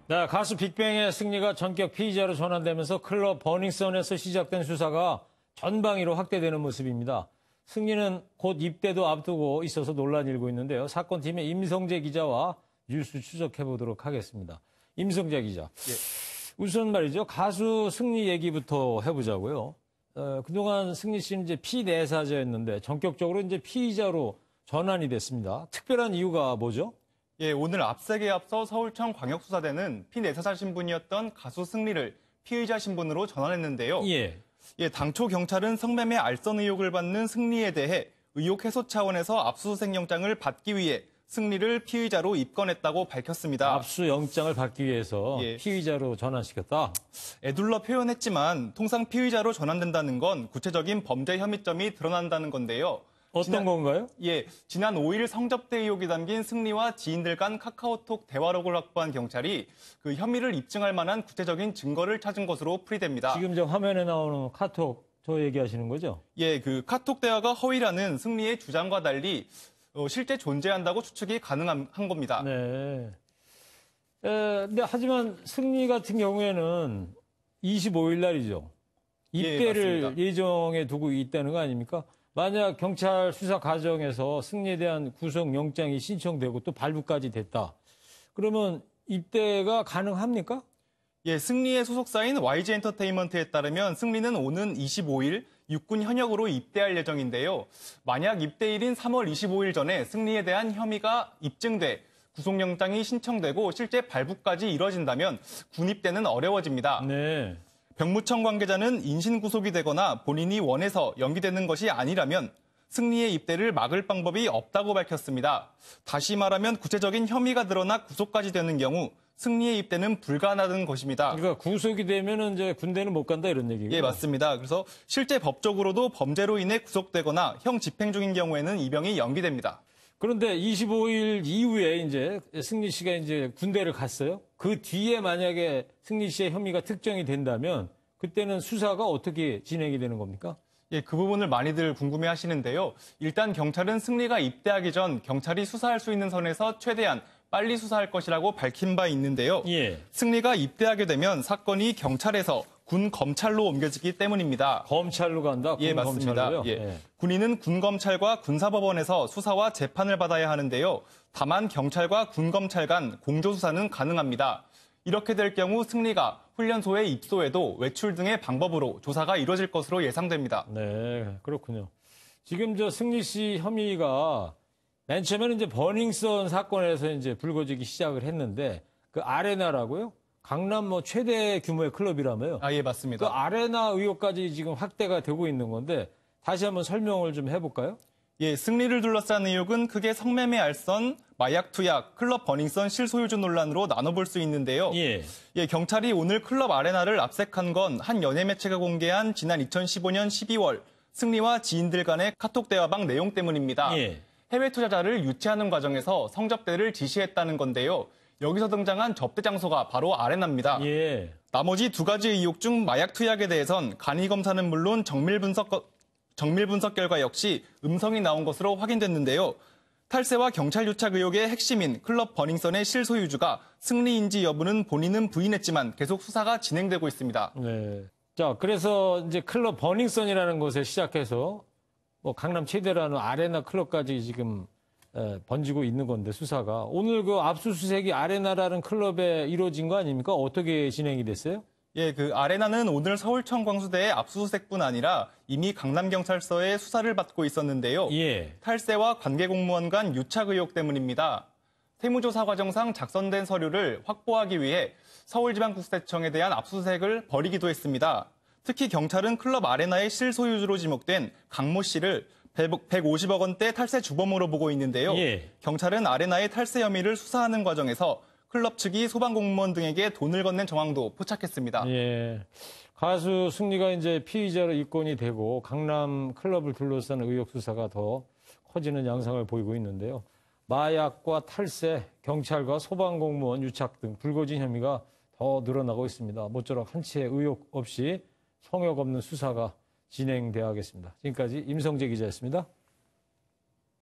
네, 가수 빅뱅의 승리가 전격 피의자로 전환되면서 클럽 버닝썬에서 시작된 수사가 전방위로 확대되는 모습입니다. 승리는 곧 입대도 앞두고 있어서 논란이 일고 있는데요. 사건팀의 임성재 기자와 뉴스 추적해보도록 하겠습니다. 임성재 기자. 예. 우선 말이죠. 가수 승리 얘기부터 해보자고요. 그동안 승리 씨는 이제 피내사자였는데 전격적으로 이제 피의자로 전환이 됐습니다. 특별한 이유가 뭐죠? 예, 오늘 압색에 앞서 서울청 광역수사대는 피내사자 신분이었던 가수 승리를 피의자 신분으로 전환했는데요. 예, 당초 경찰은 성매매 알선 의혹을 받는 승리에 대해 의혹 해소 차원에서 압수수색 영장을 받기 위해 승리를 피의자로 입건했다고 밝혔습니다. 압수영장을 받기 위해서 예. 피의자로 전환시켰다? 애둘러 표현했지만 통상 피의자로 전환된다는 건 구체적인 범죄 혐의점이 드러난다는 건데요. 어떤 건가요? 예, 지난 5일 성접대 의혹이 담긴 승리와 지인들 간 카카오톡 대화록을 확보한 경찰이 그 혐의를 입증할 만한 구체적인 증거를 찾은 것으로 풀이됩니다. 지금 저 화면에 나오는 카톡 저 얘기하시는 거죠? 예, 그 카톡 대화가 허위라는 승리의 주장과 달리 실제 존재한다고 추측이 가능한 겁니다. 네. 근데 하지만 승리 같은 경우에는 25일 날이죠. 입대를 예정에 두고 있다는 거 아닙니까? 만약 경찰 수사 과정에서 승리에 대한 구속영장이 신청되고 또 발부까지 됐다. 그러면 입대가 가능합니까? 예, 승리의 소속사인 YG엔터테인먼트에 따르면 승리는 오는 25일 육군 현역으로 입대할 예정인데요. 만약 입대일인 3월 25일 전에 승리에 대한 혐의가 입증돼 구속영장이 신청되고 실제 발부까지 이뤄진다면 군입대는 어려워집니다. 네. 병무청 관계자는 인신 구속이 되거나 본인이 원해서 연기되는 것이 아니라면 승리의 입대를 막을 방법이 없다고 밝혔습니다. 다시 말하면 구체적인 혐의가 드러나 구속까지 되는 경우 승리의 입대는 불가능한 것입니다. 그러니까 구속이 되면은 이제 군대는 못 간다 이런 얘기고요. 예, 맞습니다. 그래서 실제 법적으로도 범죄로 인해 구속되거나 형 집행 중인 경우에는 입영이 연기됩니다. 그런데 25일 이후에 이제 승리 씨가 이제 군대를 갔어요. 그 뒤에 만약에 승리 씨의 혐의가 특정이 된다면 그때는 수사가 어떻게 진행이 되는 겁니까? 예, 그 부분을 많이들 궁금해 하시는데요. 일단 경찰은 승리가 입대하기 전 경찰이 수사할 수 있는 선에서 최대한 빨리 수사할 것이라고 밝힌 바 있는데요. 예. 승리가 입대하게 되면 사건이 경찰에서 군 검찰로 옮겨지기 때문입니다. 검찰로 간다? 군 예, 맞습니다. 검찰로요? 예. 예. 군인은 군검찰과 군사법원에서 수사와 재판을 받아야 하는데요. 다만 경찰과 군검찰 간 공조수사는 가능합니다. 이렇게 될 경우 승리가 훈련소에 입소해도 외출 등의 방법으로 조사가 이루어질 것으로 예상됩니다. 네, 그렇군요. 지금 저 승리 씨 혐의가 맨 처음에는 이제 버닝썬 사건에서 이제 불거지기 시작을 했는데 그 아레나라고요? 강남 뭐 최대 규모의 클럽이라며요? 아, 예, 맞습니다. 그 아레나 의혹까지 지금 확대가 되고 있는 건데 다시 한번 설명을 좀 해볼까요? 예, 승리를 둘러싼 의혹은 크게 성매매 알선, 마약 투약, 클럽 버닝썬 실소유주 논란으로 나눠볼 수 있는데요. 예. 예, 경찰이 오늘 클럽 아레나를 압색한 건 한 연예 매체가 공개한 지난 2015년 12월 승리와 지인들 간의 카톡 대화방 내용 때문입니다. 예. 해외 투자자를 유치하는 과정에서 성접대를 지시했다는 건데요. 여기서 등장한 접대 장소가 바로 아레나입니다. 예. 나머지 두 가지 의혹 중 마약 투약에 대해선 간이 검사는 물론 정밀 분석 결과 역시 음성이 나온 것으로 확인됐는데요. 탈세와 경찰 유착 의혹의 핵심인 클럽 버닝썬의 실소유주가 승리인지 여부는 본인은 부인했지만 계속 수사가 진행되고 있습니다. 네. 자, 그래서 이제 클럽 버닝썬이라는 곳에 시작해서 뭐 강남 최대라는 아레나 클럽까지 지금 번지고 있는 건데 수사가 오늘 그 압수수색이 아레나라는 클럽에 이루어진 거 아닙니까? 어떻게 진행이 됐어요? 예, 그 아레나는 오늘 서울청 광수대의 압수수색뿐 아니라 이미 강남경찰서에 수사를 받고 있었는데요. 예. 탈세와 관계공무원 간 유착 의혹 때문입니다. 세무조사 과정상 작성된 서류를 확보하기 위해 서울지방국세청에 대한 압수수색을 벌이기도 했습니다. 특히 경찰은 클럽 아레나의 실소유주로 지목된 강모 씨를 150억 원대 탈세 주범으로 보고 있는데요. 예. 경찰은 아레나의 탈세 혐의를 수사하는 과정에서 클럽 측이 소방공무원 등에게 돈을 건넨 정황도 포착했습니다. 예. 가수 승리가 이제 피의자로 입건이 되고 강남 클럽을 둘러싼 의혹 수사가 더 커지는 양상을 보이고 있는데요. 마약과 탈세, 경찰과 소방공무원 유착 등 불거진 혐의가 더 늘어나고 있습니다. 모쪼록 한치의 의혹 없이 성역 없는 수사가 진행돼야겠습니다. 지금까지 임성재 기자였습니다.